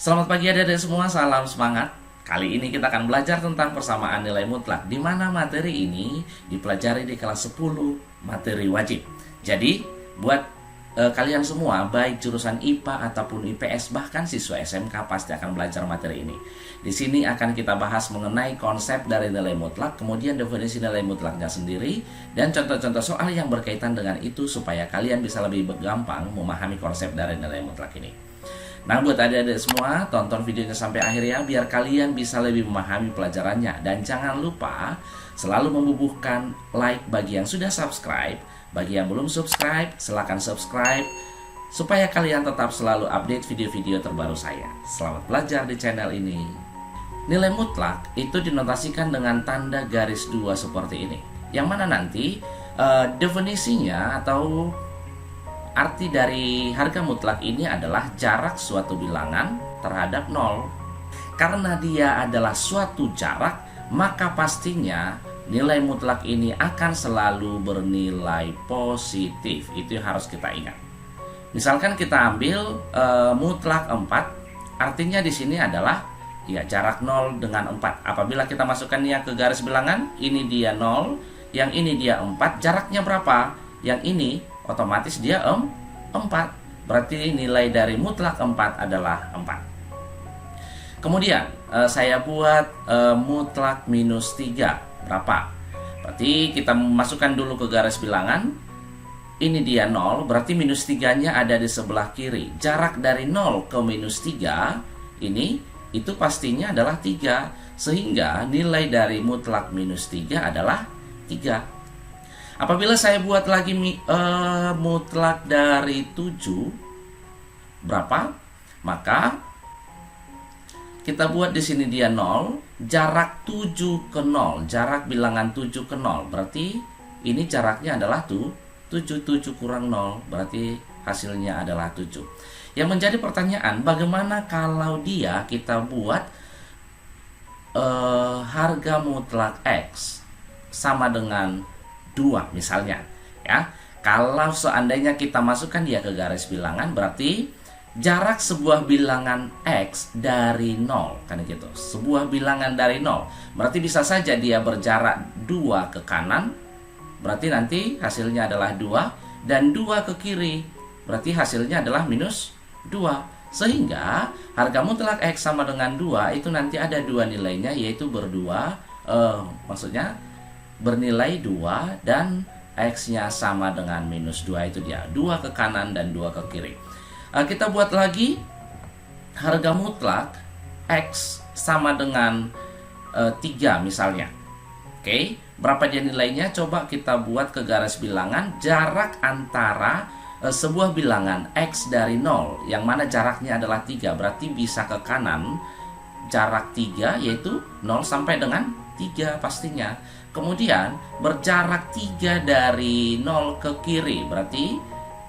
Selamat pagi adik-adik semua, salam semangat. Kali ini kita akan belajar tentang persamaan nilai mutlak, di mana materi ini dipelajari di kelas 10 materi wajib. Jadi, buat kalian semua, baik jurusan IPA ataupun IPS, bahkan siswa SMK pasti akan belajar materi ini. Di sini akan kita bahas mengenai konsep dari nilai mutlak, kemudian definisi nilai mutlaknya sendiri, dan contoh-contoh soal yang berkaitan dengan itu supaya kalian bisa lebih gampang memahami konsep dari nilai mutlak ini. Nah, buat adik-adik semua, tonton videonya sampai akhir ya, biar kalian bisa lebih memahami pelajarannya. Dan jangan lupa selalu membubuhkan like bagi yang sudah subscribe. Bagi yang belum subscribe, silahkan subscribe supaya kalian tetap selalu update video-video terbaru saya. Selamat belajar di channel ini. Nilai mutlak itu dinotasikan dengan tanda garis 2 seperti ini, yang mana nanti definisinya atau arti dari harga mutlak ini adalah jarak suatu bilangan terhadap 0. Karena dia adalah suatu jarak, maka pastinya nilai mutlak ini akan selalu bernilai positif. Itu yang harus kita ingat. Misalkan kita ambil mutlak 4, artinya di sini adalah ya jarak 0 dengan 4. Apabila kita masukkannya ke garis bilangan, ini dia 0, yang ini dia 4, jaraknya berapa? Yang ini otomatis dia 4. Berarti nilai dari mutlak 4 adalah 4. Kemudian saya buat mutlak minus 3. Berapa? Berarti kita masukkan dulu ke garis bilangan. Ini dia 0, berarti minus 3-nya ada di sebelah kiri. Jarak dari 0 ke minus 3 ini itu pastinya adalah 3. Sehingga nilai dari mutlak minus 3 adalah 3. Apabila saya buat lagi mutlak dari 7, berapa? Maka kita buat di sini dia 0, jarak 7 ke 0, jarak bilangan 7 ke 0. Berarti ini jaraknya adalah 7 kurang 0, berarti hasilnya adalah 7. Yang menjadi pertanyaan, bagaimana kalau dia kita buat harga mutlak X sama dengan 2 misalnya ya. Kalau seandainya kita masukkan dia ke garis bilangan, berarti jarak sebuah bilangan X dari 0 kan gitu. Sebuah bilangan dari 0 berarti bisa saja dia berjarak 2 ke kanan, berarti nanti hasilnya adalah 2, dan 2 ke kiri, berarti hasilnya adalah minus 2. Sehingga harga mutlak X sama dengan 2 itu nanti ada 2 nilainya, yaitu berdua, maksudnya bernilai 2 dan X-nya sama dengan minus 2. Itu dia, 2 ke kanan dan 2 ke kiri. Kita buat lagi harga mutlak X sama dengan 3 misalnya. Oke, berapa dia nilainya? Coba kita buat ke garis bilangan. Jarak antara sebuah bilangan X dari 0, yang mana jaraknya adalah 3, berarti bisa ke kanan jarak 3, yaitu 0 sampai dengan 3 pastinya. Kemudian berjarak 3 dari 0 ke kiri, berarti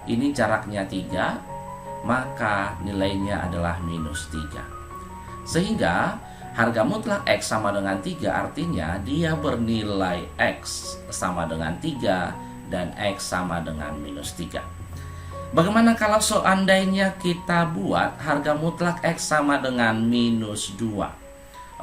ini jaraknya 3, maka nilainya adalah minus 3. Sehingga harga mutlak X sama dengan 3 artinya dia bernilai X sama dengan 3 dan X sama dengan minus 3. Bagaimana kalau seandainya kita buat harga mutlak X sama dengan minus 2?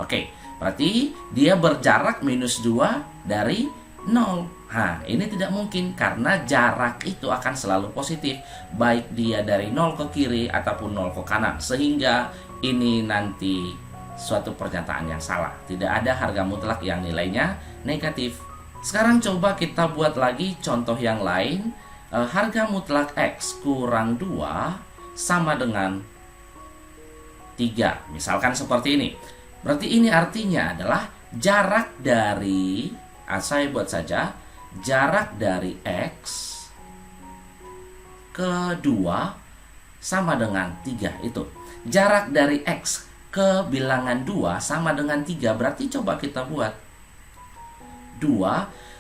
Oke, berarti dia berjarak minus 2 dari 0. Nah, ini tidak mungkin karena jarak itu akan selalu positif, baik dia dari 0 ke kiri ataupun 0 ke kanan. Sehingga ini nanti suatu pernyataan yang salah. Tidak ada harga mutlak yang nilainya negatif. Sekarang coba kita buat lagi contoh yang lain. Harga mutlak X kurang 2 sama dengan 3. Misalkan seperti ini. Berarti ini artinya adalah jarak dari, saya buat saja, jarak dari X ke 2 sama dengan 3 itu. Jarak dari X ke bilangan 2 sama dengan 3, berarti coba kita buat 2,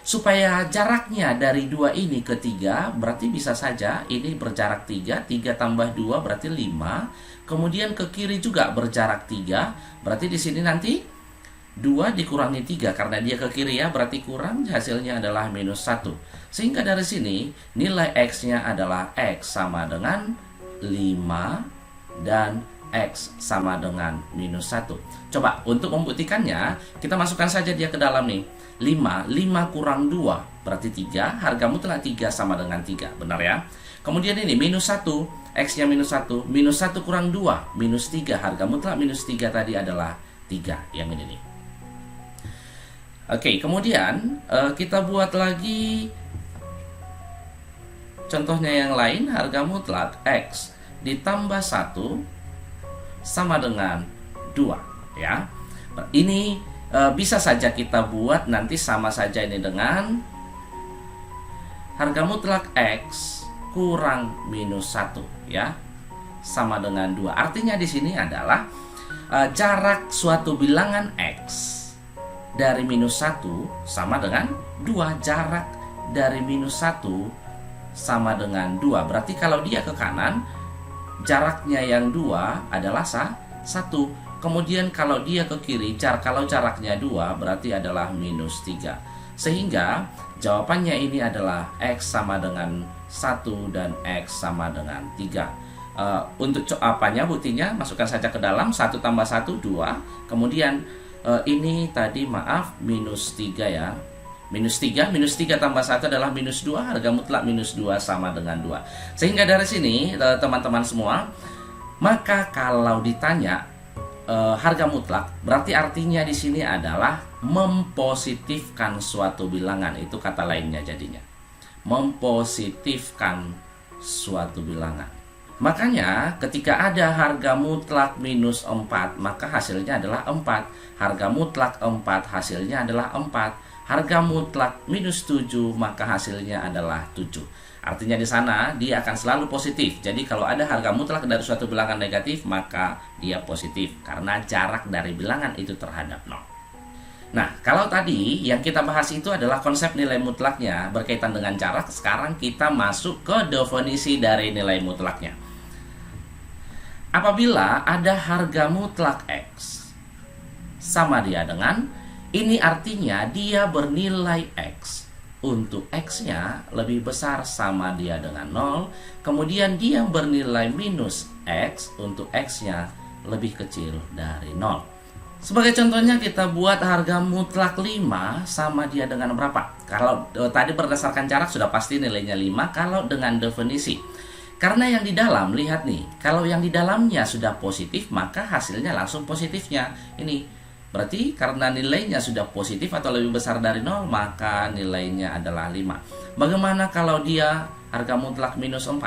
supaya jaraknya dari 2 ini ke 3, berarti bisa saja ini berjarak 3, 3 tambah 2 berarti 5. Kemudian ke kiri juga berjarak 3, berarti di sini nanti 2 dikurangi 3 karena dia ke kiri ya, berarti kurang, hasilnya adalah minus 1. Sehingga dari sini nilai X-nya adalah X sama dengan 5 dan X sama dengan minus 1. Coba untuk membuktikannya, kita masukkan saja dia ke dalam nih. 5 kurang 2 berarti 3. Harga mutlak 3 sama dengan 3. Benar ya? Kemudian ini minus 1. X-nya minus 1. Minus 1 kurang 2. Minus 3. Harga mutlak minus 3 tadi adalah 3. Yang ini nih. Oke, kemudian kita buat lagi contohnya yang lain. Harga mutlak X ditambah 1 sama dengan 2 ya. Ini bisa saja kita buat nanti sama saja ini dengan harga mutlak X kurang minus 1 ya, sama dengan 2. Artinya di sini adalah jarak suatu bilangan X dari minus 1 sama dengan 2. Jarak dari minus 1 sama dengan 2. Berarti kalau dia ke kanan, jaraknya yang 2 adalah 1. Kemudian kalau dia ke kiri, kalau jaraknya 2 berarti adalah minus 3. Sehingga jawabannya ini adalah X sama dengan 1 dan X sama dengan 3. Untuk apanya buktinya, masukkan saja ke dalam. 1 tambah 1, 2. Kemudian ini tadi maaf minus 3 ya. Minus 3 tambah 1 adalah minus 2. Harga mutlak minus 2 sama dengan 2. Sehingga dari sini teman-teman semua, maka kalau ditanya harga mutlak, berarti artinya di sini adalah mempositifkan suatu bilangan. Itu kata lainnya jadinya. Mempositifkan suatu bilangan. Makanya ketika ada harga mutlak minus 4, maka hasilnya adalah 4. Harga mutlak 4, hasilnya adalah 4. Harga mutlak minus 7, maka hasilnya adalah 7. Artinya di sana dia akan selalu positif. Jadi kalau ada harga mutlak dari suatu bilangan negatif, maka dia positif karena jarak dari bilangan itu terhadap 0. Nah, kalau tadi yang kita bahas itu adalah konsep nilai mutlaknya berkaitan dengan jarak, sekarang kita masuk ke definisi dari nilai mutlaknya. Apabila ada harga mutlak X sama dia dengan, ini artinya dia bernilai X. Untuk X-nya lebih besar sama dia dengan 0. Kemudian dia bernilai minus X. Untuk X-nya lebih kecil dari 0. Sebagai contohnya kita buat harga mutlak 5 sama dia dengan berapa? Kalau tadi berdasarkan jarak sudah pasti nilainya 5. Kalau dengan definisi, karena yang di dalam, lihat nih, kalau yang di dalamnya sudah positif, maka hasilnya langsung positifnya. Ini berarti karena nilainya sudah positif atau lebih besar dari 0, maka nilainya adalah 5. Bagaimana kalau dia harga mutlak minus 4?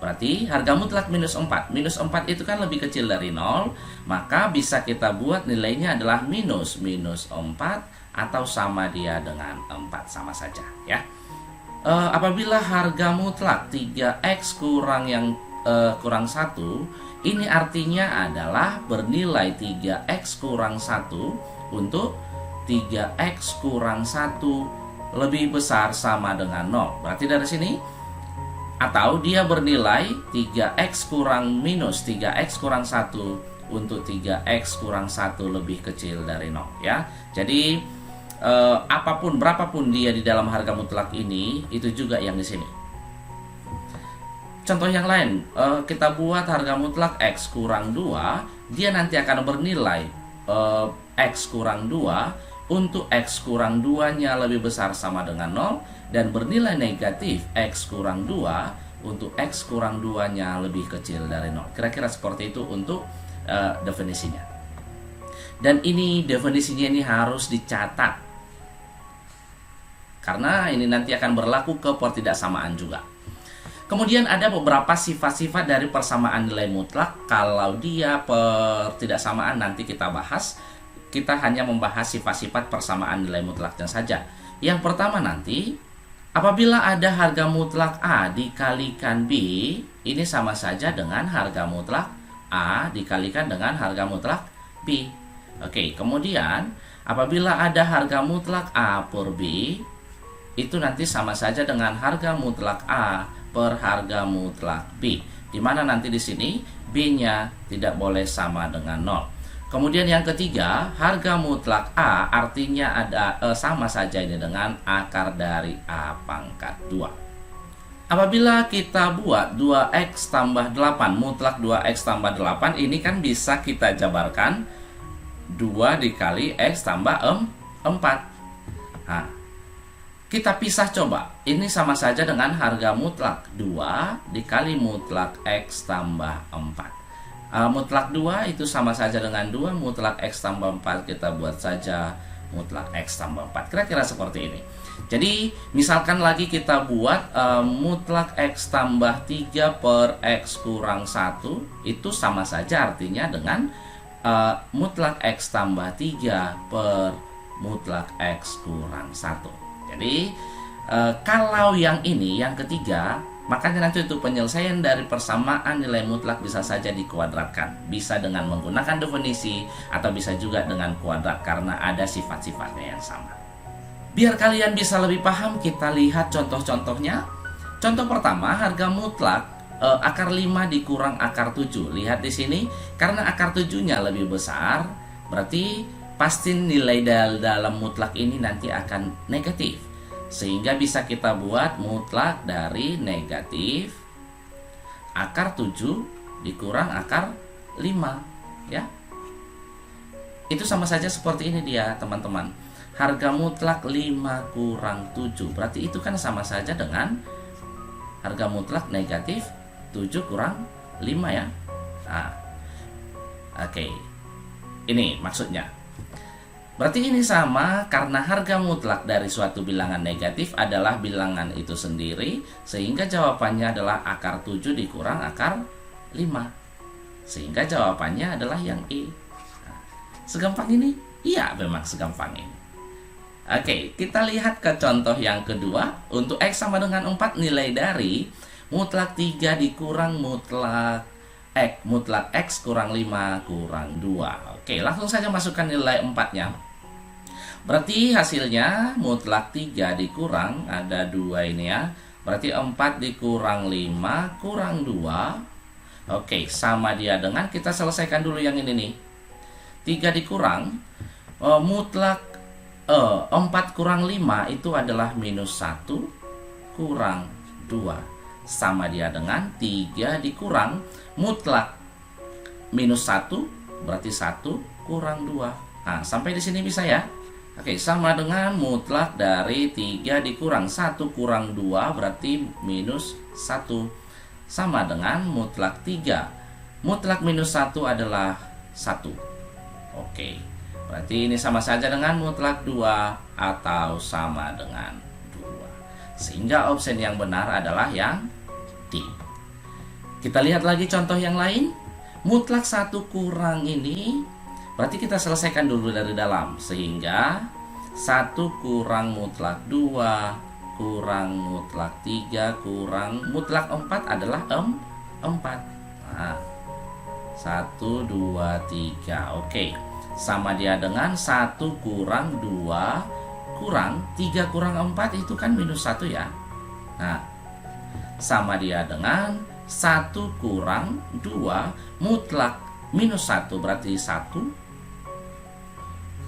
Berarti harga mutlak minus 4. Minus 4 itu kan lebih kecil dari 0, maka bisa kita buat nilainya adalah minus 4 atau sama dia dengan 4, sama saja ya. Apabila harga mutlak 3X kurang 1, ini artinya adalah bernilai 3X kurang 1 untuk 3X kurang 1 lebih besar sama dengan 0. Berarti dari sini, atau dia bernilai 3X kurang minus 3X kurang 1 untuk 3X kurang 1 lebih kecil dari 0 ya. Jadi apapun berapapun dia di dalam harga mutlak ini, itu juga yang di sini. Contoh yang lain, kita buat harga mutlak X kurang 2, dia nanti akan bernilai X kurang 2 untuk X kurang 2 nya lebih besar sama dengan 0, dan bernilai negatif X kurang 2 untuk X kurang 2 nya lebih kecil dari 0. Kira-kira seperti itu untuk definisinya. Dan ini definisinya ini harus dicatat, karena ini nanti akan berlaku ke pertidaksamaan juga. Kemudian ada beberapa sifat-sifat dari persamaan nilai mutlak. Kalau dia pertidaksamaan nanti kita bahas. Kita hanya membahas sifat-sifat persamaan nilai mutlaknya saja. Yang pertama nanti, apabila ada harga mutlak A dikalikan B, ini sama saja dengan harga mutlak A dikalikan dengan harga mutlak B. Oke, kemudian apabila ada harga mutlak A per B, itu nanti sama saja dengan harga mutlak A per harga mutlak B, di mana nanti di sini B-nya tidak boleh sama dengan 0. Kemudian yang ketiga, harga mutlak A artinya ada sama saja ini dengan akar dari A pangkat 2. Apabila kita buat 2x tambah 8, mutlak 2x tambah 8, ini kan bisa kita jabarkan 2 dikali x tambah 4. Nah, kita pisah coba. Ini sama saja dengan harga mutlak 2 dikali mutlak x tambah 4. Mutlak 2 itu sama saja dengan 2, mutlak x tambah 4 kita buat saja mutlak x tambah 4. Kira-kira seperti ini. Jadi misalkan lagi kita buat mutlak x tambah 3 per x kurang 1, itu sama saja artinya dengan mutlak x tambah 3 per mutlak x kurang 1. Jadi kalau yang ini, yang ketiga, makanya nanti untuk penyelesaian dari persamaan nilai mutlak bisa saja dikuadratkan. Bisa dengan menggunakan definisi atau bisa juga dengan kuadrat karena ada sifat-sifatnya yang sama. Biar kalian bisa lebih paham, kita lihat contoh-contohnya. Contoh pertama, harga mutlak akar 5 dikurang akar 7. Lihat di sini, karena akar 7-nya lebih besar, berarti pasti nilai dalam mutlak ini nanti akan negatif. Sehingga bisa kita buat mutlak dari negatif akar 7 dikurang akar 5, ya. Itu sama saja seperti ini dia, teman-teman. Harga mutlak 5 kurang 7. Berarti itu kan sama saja dengan harga mutlak negatif 7 kurang 5, ya. Nah, oke. Ini maksudnya. Berarti ini sama karena harga mutlak dari suatu bilangan negatif adalah bilangan itu sendiri, sehingga jawabannya adalah akar 7 dikurang akar 5. Sehingga jawabannya adalah yang E. Nah, segampang ini? Iya, memang segampang ini. Oke, kita lihat ke contoh yang kedua. Untuk X sama dengan 4, nilai dari mutlak 3 dikurang mutlak X kurang 5 kurang 2. Oke, langsung saja masukkan nilai 4-nya. Berarti hasilnya mutlak 3 dikurang, ada 2 ini ya. Berarti 4 dikurang 5 kurang 2. Oke, sama dia dengan, kita selesaikan dulu yang ini nih. 3 dikurang, mutlak 4 kurang 5 itu adalah minus 1 kurang 2. Sama dia dengan 3 dikurang mutlak minus 1, berarti 1 kurang 2. Nah, sampai di sini bisa ya. Oke, sama dengan mutlak dari 3 dikurang 1 kurang 2, berarti minus 1. Sama dengan mutlak 3. Mutlak minus 1 adalah 1. Oke, berarti ini sama saja dengan mutlak 2 atau sama dengan 2. Sehingga opsi yang benar adalah yang D. Kita lihat lagi contoh yang lain. Mutlak 1 kurang ini, berarti kita selesaikan dulu dari dalam. Sehingga 1 kurang mutlak 2 kurang mutlak 3 kurang mutlak 4 adalah 4. Nah, 1, 2, 3. Oke, sama dia dengan 1 kurang 2 kurang 3 kurang 4, itu kan minus 1 ya. Nah, sama dia dengan 1 kurang 2 mutlak minus 1, berarti 1.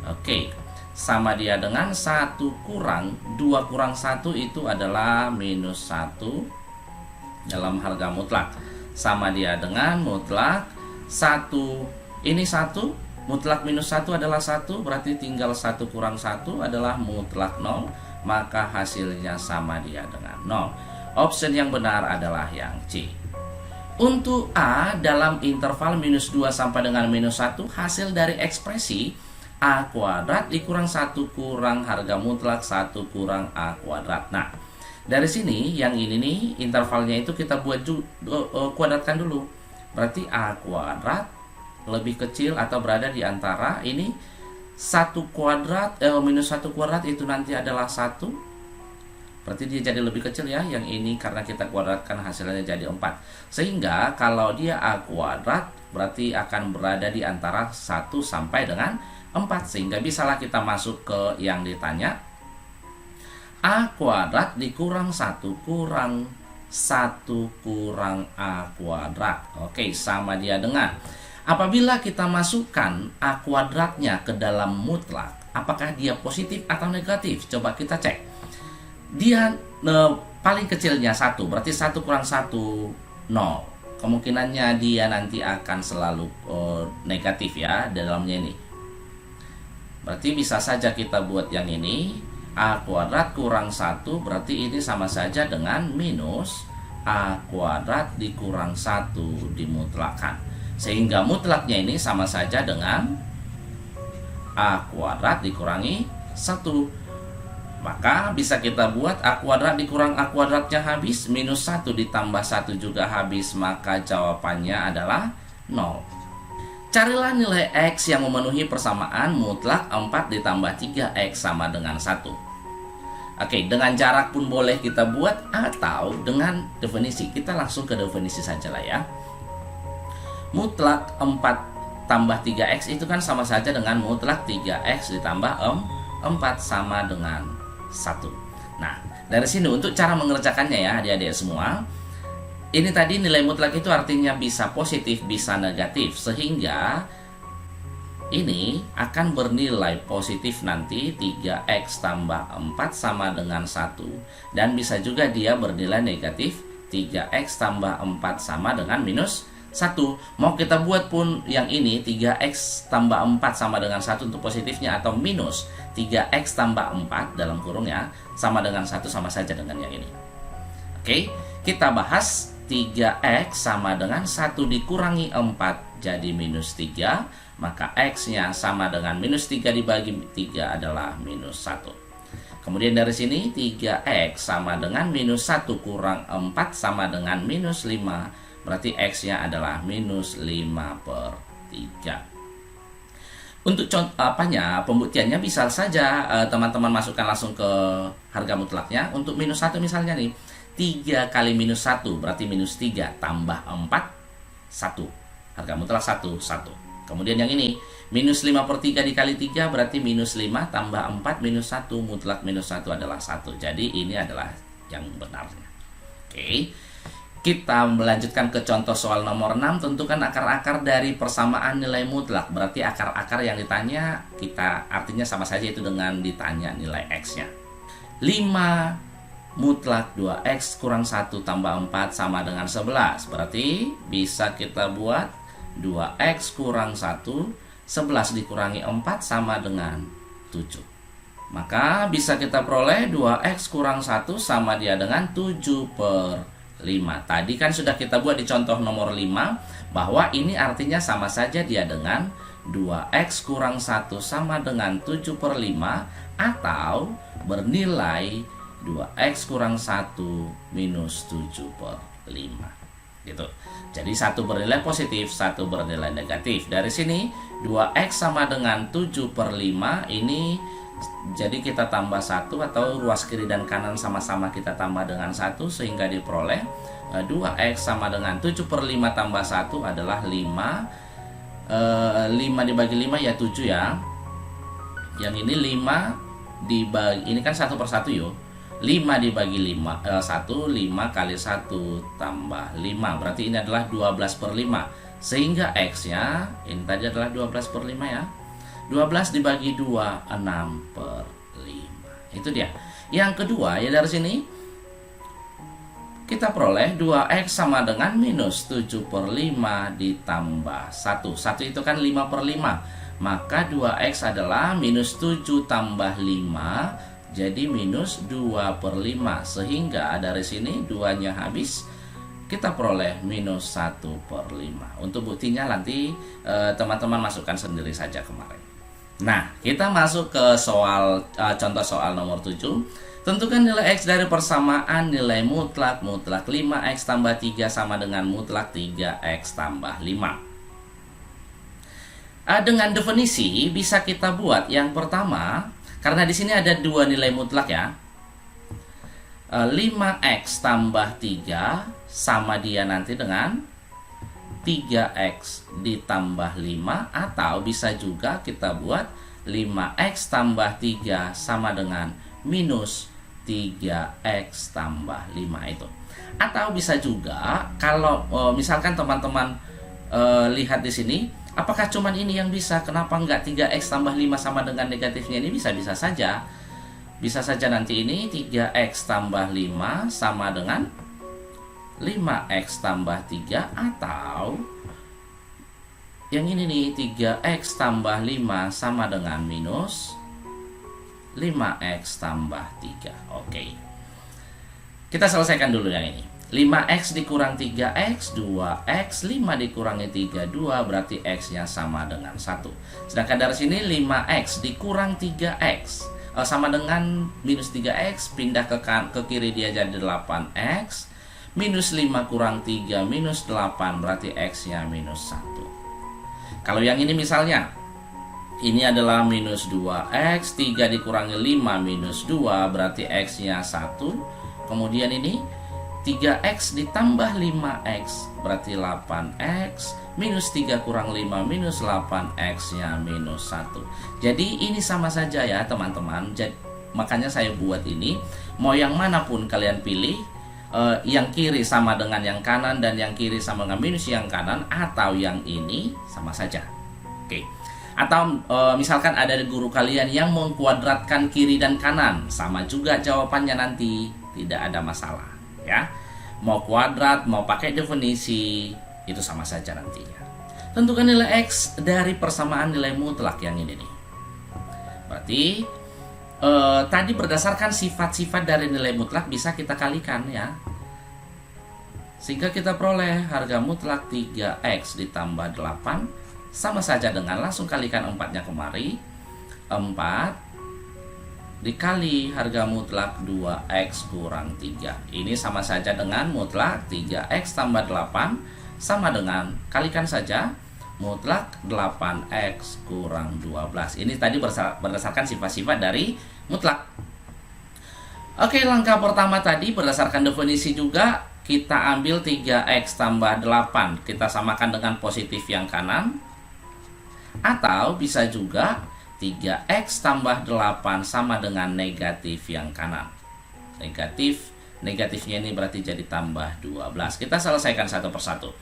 Oke, sama dia dengan 1 kurang 2 kurang 1, itu adalah minus 1 dalam harga mutlak. Sama dia dengan mutlak 1, ini 1, mutlak minus 1 adalah 1, berarti tinggal 1 kurang 1 adalah mutlak 0, maka hasilnya sama dia dengan 0. Opsi yang benar adalah yang C. Untuk A dalam interval minus 2 sampai dengan minus 1, hasil dari ekspresi A kuadrat dikurang 1 kurang harga mutlak 1 kurang A kuadrat. Nah, dari sini yang ini nih, intervalnya itu kita buat kuadratkan dulu. Berarti A kuadrat lebih kecil atau berada di antara ini 1 kuadrat minus 1 kuadrat itu nanti adalah 1. Berarti dia jadi lebih kecil ya, yang ini karena kita kuadratkan hasilnya jadi 4. Sehingga kalau dia A kuadrat berarti akan berada di antara 1 sampai dengan 4. Sehingga bisalah kita masuk ke yang ditanya. A kuadrat dikurang 1 kurang 1 kurang A kuadrat. Oke, sama dia dengan, apabila kita masukkan A kuadratnya ke dalam mutlak, apakah dia positif atau negatif? Coba kita cek. Dia paling kecilnya 1, berarti 1 kurang 1, 0. Kemungkinannya dia nanti akan selalu negatif ya dalamnya ini. Berarti bisa saja kita buat yang ini, A kuadrat kurang 1, berarti ini sama saja dengan minus A kuadrat dikurang 1 dimutlakkan. Sehingga mutlaknya ini sama saja dengan A kuadrat dikurangi 1. Maka bisa kita buat A kuadrat dikurang A kuadratnya habis, minus 1 ditambah 1 juga habis, maka jawabannya adalah 0. Carilah nilai X yang memenuhi persamaan mutlak 4 ditambah 3X sama dengan 1. Oke, dengan jarak pun boleh kita buat, atau dengan definisi. Kita langsung ke definisi saja lah ya. Mutlak 4 tambah 3X itu kan sama saja dengan mutlak 3X ditambah 4 sama dengan 1. Nah, dari sini untuk cara mengerjakannya ya adik-adik semua, ini tadi nilai mutlak itu artinya bisa positif, bisa negatif, sehingga ini akan bernilai positif nanti 3X tambah 4 sama dengan 1, dan bisa juga dia bernilai negatif 3X tambah 4 sama dengan minus 1. Mau kita buat pun yang ini 3X tambah 4 sama dengan 1 untuk positifnya, atau minus 3X tambah 4 dalam kurung ya sama dengan 1, sama saja dengan yang ini. Oke, kita bahas 3X sama dengan 1 dikurangi 4 jadi minus 3, maka X nya sama dengan minus 3 dibagi 3 adalah minus 1. Kemudian dari sini 3X sama dengan minus 1 kurang 4 sama dengan minus 5, berarti X nya adalah minus 5/3. Untuk pembuktiannya bisa saja teman-teman masukkan langsung ke harga mutlaknya. Untuk minus 1 misalnya nih, 3 kali minus 1 berarti minus 3 tambah 4, 1. Harga mutlak 1, 1. Kemudian yang ini, minus 5/3 dikali 3 berarti minus 5 tambah 4 minus 1. Mutlak minus 1 adalah 1. Jadi ini adalah yang benarnya. Oke. Kita melanjutkan ke contoh soal nomor 6. Tentukan akar-akar dari persamaan nilai mutlak. Berarti akar-akar yang ditanya kita artinya sama saja itu dengan ditanya nilai X-nya. 5 mutlak 2X kurang 1 tambah 4 sama dengan 11. Berarti bisa kita buat 2X kurang 1, 11 dikurangi 4 sama dengan 7. Maka bisa kita peroleh 2X kurang 1 sama dia dengan 7/5. Tadi kan sudah kita buat di contoh nomor 5, bahwa ini artinya sama saja dia dengan 2X kurang 1 sama dengan 7/5, atau bernilai 2X kurang 1 minus 7/5. Gitu. Jadi satu bernilai positif, satu bernilai negatif. Dari sini 2X sama dengan 7/5 ini, jadi kita tambah 1, atau ruas kiri dan kanan sama-sama kita tambah dengan 1, sehingga diperoleh 2X sama dengan 7/5 tambah 1 adalah 5. 5 dibagi 5 ya 7 ya. Yang ini 5 dibagi, ini kan 1/1 yuk. 5 dibagi 1, 5 kali 1 tambah 5. Berarti ini adalah 12/5. Sehingga X nya ini tadi adalah 12/5 ya. 12 dibagi 2, 6/5. Itu dia. Yang kedua ya, dari sini kita peroleh 2X sama dengan minus 7/5 ditambah 1. 1 itu kan 5/5. Maka 2X adalah minus 7 tambah 5, jadi minus 2/5. Sehingga dari sini 2-nya habis, kita peroleh minus 1/5. Untuk buktinya nanti teman-teman masukkan sendiri saja kemarin. Nah, kita masuk ke contoh soal nomor 7. Tentukan nilai X dari persamaan nilai mutlak 5X tambah 3 sama dengan mutlak 3X tambah 5. Dengan definisi bisa kita buat yang pertama, karena di sini ada dua nilai mutlak ya. 5X tambah 3 sama dia nanti dengan 3X ditambah 5, atau bisa juga kita buat 5X tambah 3 sama dengan minus 3X tambah 5 itu. Atau bisa juga kalau misalkan teman-teman lihat di sini, apakah cuman ini yang bisa? Kenapa enggak 3X tambah 5 sama dengan negatifnya ini? Bisa-bisa saja. Bisa saja nanti ini 3x tambah 5 sama dengan 5x tambah 3, atau yang ini nih 3x tambah 5 sama dengan minus 5x tambah 3. Oke. Kita selesaikan dulu yang ini. 5x dikurang 3x, 2x, 5 dikurangi 3, 2, berarti x-nya sama dengan 1. Sedangkan dari sini 5x dikurang 3x sama dengan minus 3x, pindah ke kiri dia jadi 8x, minus 5 kurang 3, minus 8, berarti x-nya minus 1. Kalau yang ini misalnya, ini adalah minus 2x, 3 dikurangi 5 minus 2, berarti x-nya 1. Kemudian ini 3x ditambah 5x, berarti 8x, minus 3 kurang 5 minus 8x-nya minus 1. Jadi ini sama saja ya teman-teman. Makanya saya buat ini, mau yang manapun kalian pilih, yang kiri sama dengan yang kanan dan yang kiri sama dengan minus yang kanan, atau yang ini sama saja. Oke. Atau misalkan ada guru kalian yang mengkuadratkan kiri dan kanan, sama juga jawabannya nanti, tidak ada masalah ya. Mau kuadrat, mau pakai definisi, itu sama saja nantinya. Tentukan nilai X dari persamaan nilai mutlak yang ini nih. Berarti tadi berdasarkan sifat-sifat dari nilai mutlak bisa kita kalikan ya, sehingga kita peroleh harga mutlak 3x ditambah 8 sama saja dengan langsung kalikan 4-nya kemari, 4 dikali harga mutlak 2x kurang 3. Ini sama saja dengan mutlak 3x tambah 8 sama dengan, kalikan saja, mutlak 8x kurang 12. Ini tadi berdasarkan sifat-sifat dari mutlak. Oke, langkah pertama tadi berdasarkan definisi juga, kita ambil 3x tambah 8, kita samakan dengan positif yang kanan. Atau bisa juga 3x tambah 8 sama dengan negatif yang kanan. Negatifnya ini berarti jadi tambah 12. Kita selesaikan satu persatu.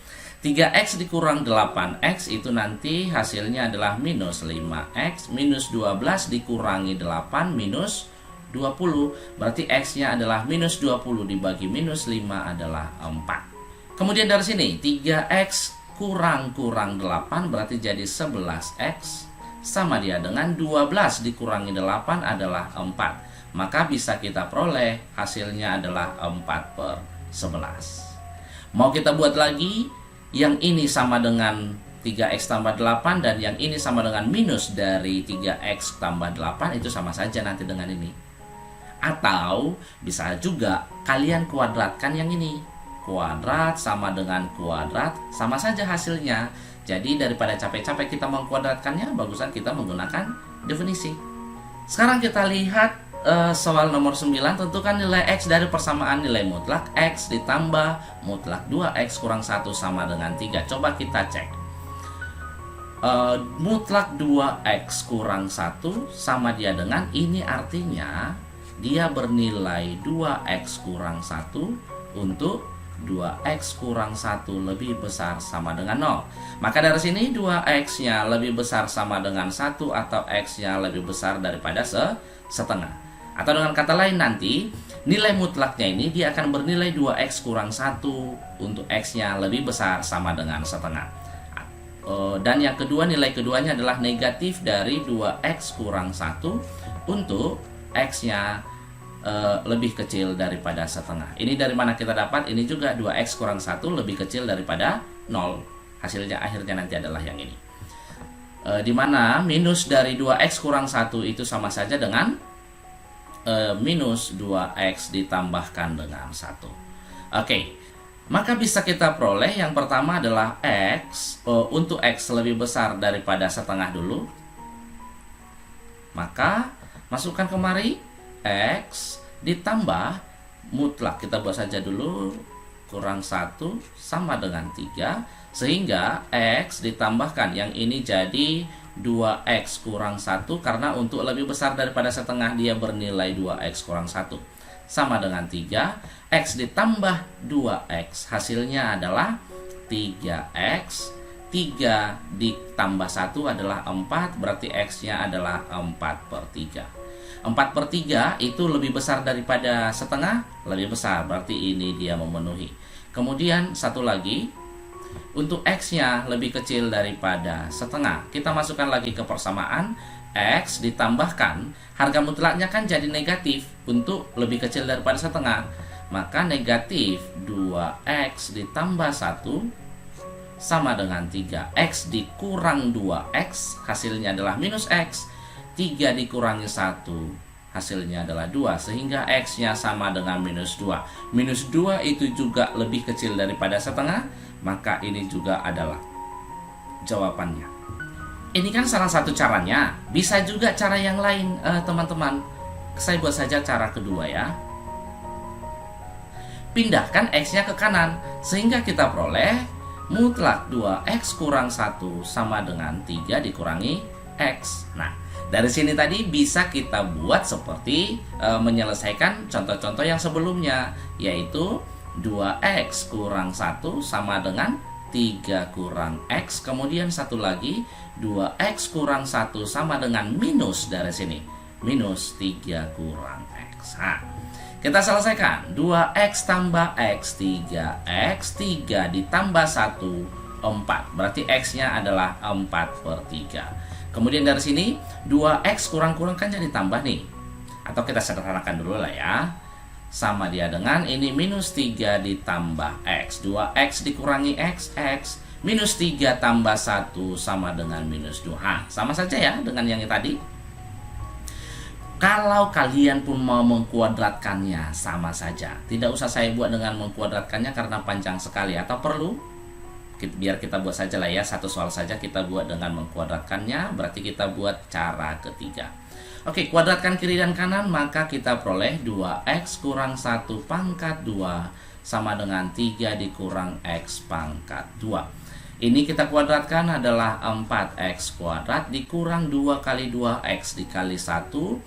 3x dikurang 8x itu nanti hasilnya adalah minus 5x, minus 12 dikurangi 8 minus 20. Berarti x-nya adalah minus 20 dibagi minus 5 adalah 4. Kemudian dari sini 3x kurang 8 berarti jadi 11x sama dia dengan 12 dikurangi 8 adalah 4. Maka bisa kita peroleh hasilnya adalah 4/11. Mau kita buat lagi, yang ini sama dengan 3x tambah 8 dan yang ini sama dengan minus dari 3x tambah 8, itu sama saja nanti dengan ini. Atau bisa juga kalian kuadratkan yang ini. Kuadrat sama dengan kuadrat sama saja hasilnya. Jadi daripada capek-capek kita mengkuadratkannya, bagusan kita menggunakan definisi. Sekarang kita lihat soal nomor 9. Tentukan nilai X dari persamaan nilai mutlak X ditambah mutlak 2X kurang 1 sama dengan 3. Coba kita cek. Mutlak 2X kurang 1 sama dia dengan, ini artinya dia bernilai 2X kurang 1 untuk 2x kurang 1 lebih besar sama dengan 0. Maka dari sini 2x-nya lebih besar sama dengan 1 atau x-nya lebih besar daripada setengah. Atau dengan kata lain nanti nilai mutlaknya ini dia akan bernilai 2x kurang 1 untuk x-nya lebih besar sama dengan setengah. Dan yang kedua, nilai keduanya adalah negatif dari 2x kurang 1 untuk x-nya lebih kecil daripada setengah. Ini dari mana kita dapat? Ini juga 2x kurang 1 lebih kecil daripada 0. Hasilnya akhirnya nanti adalah yang ini. Dimana minus dari 2x kurang 1 itu sama saja dengan minus 2x ditambahkan dengan 1. Oke, maka bisa kita peroleh yang pertama adalah x, untuk x lebih besar daripada setengah dulu. Maka masukkan kemari X ditambah mutlak, kita buat saja dulu, kurang 1 sama dengan 3, sehingga X ditambahkan yang ini jadi 2X kurang 1, karena untuk lebih besar daripada setengah dia bernilai 2X kurang 1 sama dengan 3. X ditambah 2X hasilnya adalah 3X, 3 ditambah 1 adalah 4, berarti X nya adalah 4/3. 4/3 itu lebih besar daripada setengah, lebih besar, berarti ini dia memenuhi. Kemudian satu lagi, untuk X-nya lebih kecil daripada setengah. Kita masukkan lagi ke persamaan, X ditambahkan, harga mutlaknya kan jadi negatif untuk lebih kecil daripada setengah. Maka negatif 2X ditambah 1 sama dengan 3. X dikurang 2X, hasilnya adalah minus X. 3 dikurangi 1, hasilnya adalah 2, sehingga X-nya sama dengan minus 2. Minus 2 itu juga lebih kecil daripada setengah, maka ini juga adalah jawabannya. Ini kan salah satu caranya. Bisa juga cara yang lain, teman-teman. Saya buat saja cara kedua ya. Pindahkan X-nya ke kanan, sehingga kita peroleh mutlak 2X kurang 1 sama dengan 3 dikurangi X. Nah, dari sini tadi bisa kita buat seperti menyelesaikan contoh-contoh yang sebelumnya, yaitu 2X kurang 1 sama dengan 3 kurang X. Kemudian satu lagi, 2X kurang 1 sama dengan minus dari sini, minus 3 kurang X. Nah, kita selesaikan. 2X tambah X, 3X, 3 ditambah 1, 4. Berarti X-nya adalah 4/3. Kemudian dari sini 2X kurang-kurang kan jadi tambah nih. Atau kita sederhanakan dulu lah ya. Sama dia dengan ini minus 3 ditambah X. 2X dikurangi X, X. Minus 3 tambah 1 sama dengan minus 2. Sama saja ya dengan yang tadi. Kalau kalian pun mau mengkuadratkannya, sama saja. Tidak usah saya buat dengan mengkuadratkannya karena panjang sekali. Atau perlu? Biar kita buat saja lah ya, satu soal saja kita buat dengan mengkuadratkannya. Berarti kita buat cara ketiga. Oke, kuadratkan kiri dan kanan, maka kita peroleh 2X kurang 1 pangkat 2 sama dengan 3 dikurang X pangkat 2. Ini kita kuadratkan adalah 4X kuadrat dikurang 2 kali 2X dikali 1.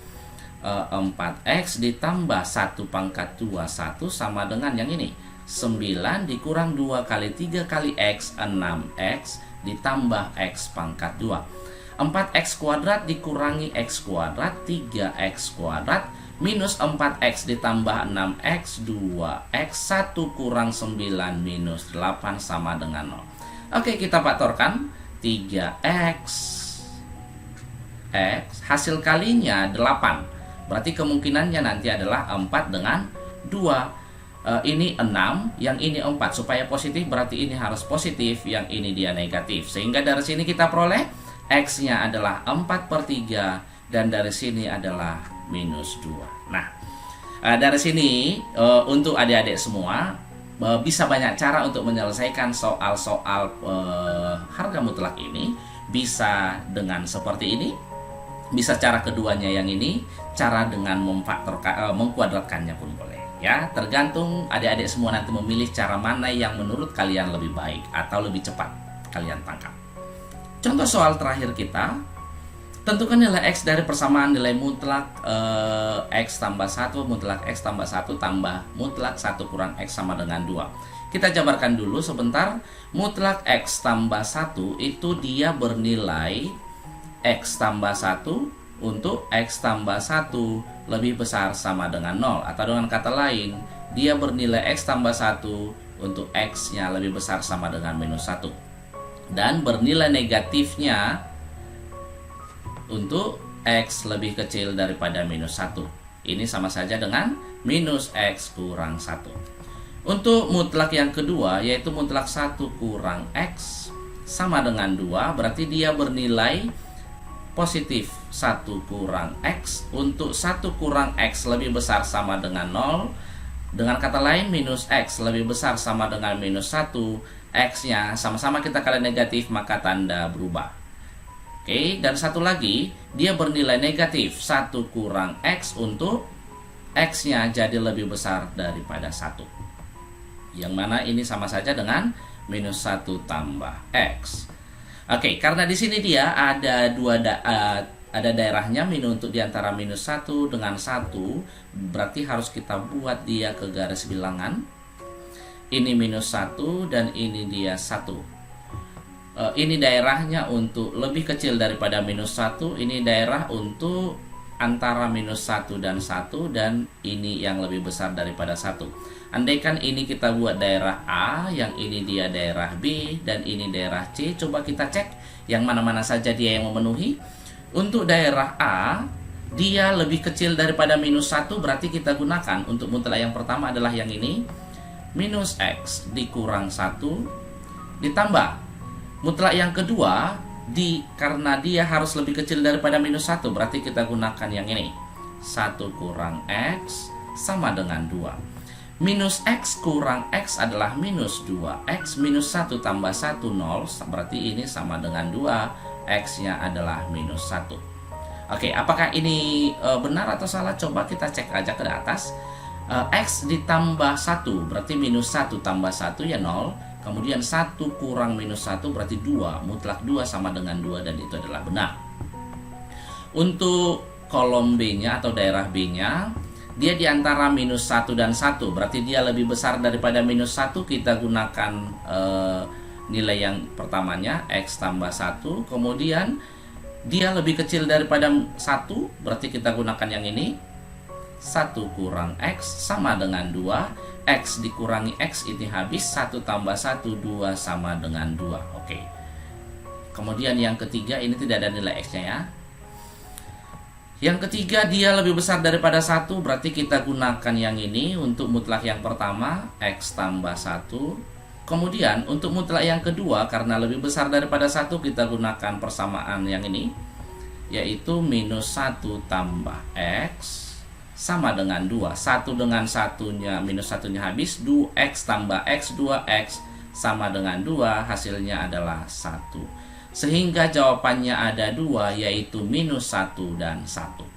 4X ditambah 1 pangkat 2, 1 sama dengan yang ini. 9 dikurang 2 kali 3 kali X, 6X ditambah X pangkat 2. 4X kuadrat dikurangi X kuadrat, 3X kuadrat minus 4X ditambah 6X, 2X, 1 kurang 9 minus 8 sama dengan 0. Oke, kita faktorkan. 3X X, hasil kalinya 8. Berarti kemungkinannya nanti adalah 4 dengan 2. Ini 6, yang ini 4. Supaya positif berarti ini harus positif, yang ini dia negatif. Sehingga dari sini kita peroleh X-nya adalah 4/3 dan dari sini adalah minus 2. Nah, dari sini untuk adik-adik semua bisa banyak cara untuk menyelesaikan soal-soal harga mutlak ini. Bisa dengan seperti ini, bisa cara keduanya yang ini, cara dengan mengkuadratkannya pun boleh. Ya, tergantung adik-adik semua nanti memilih cara mana yang menurut kalian lebih baik atau lebih cepat kalian tangkap. Contoh soal terakhir kita, tentukan nilai X dari persamaan nilai mutlak X tambah 1 mutlak X tambah 1 tambah mutlak 1 kurang X sama dengan 2. Kita jabarkan dulu sebentar. Mutlak X tambah 1 itu dia bernilai X tambah 1 untuk X tambah 1 lebih besar sama dengan 0. Atau dengan kata lain, dia bernilai X tambah 1 untuk X-nya lebih besar sama dengan minus 1. Dan bernilai negatifnya untuk X lebih kecil daripada minus 1. Ini sama saja dengan minus X kurang 1. Untuk mutlak yang kedua, yaitu mutlak 1 kurang X sama dengan 2, berarti dia bernilai positif 1 kurang X untuk 1 kurang X lebih besar sama dengan 0. Dengan kata lain, minus X lebih besar sama dengan minus 1. X-nya sama-sama kita kali negatif, maka tanda berubah. Oke, dan satu lagi, dia bernilai negatif 1 kurang X untuk X-nya jadi lebih besar daripada 1. Yang mana ini sama saja dengan minus 1 tambah X. Oke, karena di sini dia ada ada daerahnya untuk diantara minus 1 dengan 1, berarti harus kita buat dia ke garis bilangan. Ini minus 1 dan ini dia 1. Ini daerahnya untuk lebih kecil daripada minus 1, ini daerah untuk antara minus 1 dan 1, dan ini yang lebih besar daripada 1. Andaikan ini kita buat daerah A, yang ini dia daerah B, dan ini daerah C. Coba kita cek yang mana-mana saja dia yang memenuhi. Untuk daerah A, dia lebih kecil daripada minus 1, berarti kita gunakan untuk mutlak yang pertama adalah yang ini. Minus X dikurang 1 ditambah mutlak yang kedua, karena dia harus lebih kecil daripada minus 1, berarti kita gunakan yang ini. 1 kurang X sama dengan 2. Minus X kurang X adalah minus 2X. Minus 1 tambah 1, 0. Berarti ini sama dengan 2. X-nya adalah minus 1. Oke, apakah ini benar atau salah? Coba kita cek aja ke atas. X ditambah 1 berarti minus 1 tambah 1 ya 0. Kemudian 1 kurang minus 1 berarti 2. Mutlak 2 sama dengan 2, dan itu adalah benar. Untuk kolom B-nya atau daerah B-nya, dia di antara minus 1 dan 1, berarti dia lebih besar daripada minus 1. Kita gunakan nilai yang pertamanya, X tambah 1. Kemudian dia lebih kecil daripada 1, berarti kita gunakan yang ini. 1 kurang X sama dengan 2. X dikurangi X ini habis. 1 tambah 1, 2 sama dengan 2. Oke. Kemudian yang ketiga, ini tidak ada nilai X-nya ya. Yang ketiga, dia lebih besar daripada 1, berarti kita gunakan yang ini untuk mutlak yang pertama, X tambah 1. Kemudian untuk mutlak yang kedua, karena lebih besar daripada 1, kita gunakan persamaan yang ini, yaitu minus 1 tambah X sama dengan 2. 1 dengan 1-nya, minus 1-nya habis. 2X tambah X, 2X sama dengan 2. Hasilnya adalah 1. Sehingga jawabannya ada 2, yaitu minus 1 dan 1.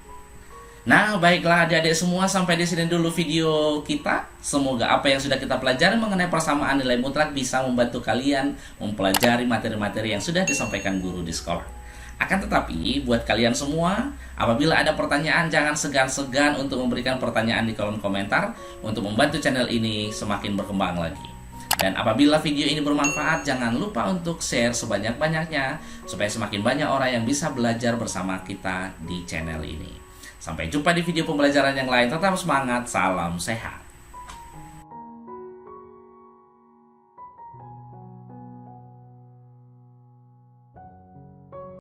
Nah, baiklah adik-adik semua, sampai di sini dulu video kita. Semoga apa yang sudah kita pelajari mengenai persamaan nilai mutlak bisa membantu kalian mempelajari materi-materi yang sudah disampaikan guru di sekolah. Akan tetapi, buat kalian semua, apabila ada pertanyaan, jangan segan-segan untuk memberikan pertanyaan di kolom komentar untuk membantu channel ini semakin berkembang lagi. Dan apabila video ini bermanfaat, jangan lupa untuk share sebanyak-banyaknya supaya semakin banyak orang yang bisa belajar bersama kita di channel ini. Sampai jumpa di video pembelajaran yang lain. Tetap semangat, salam sehat.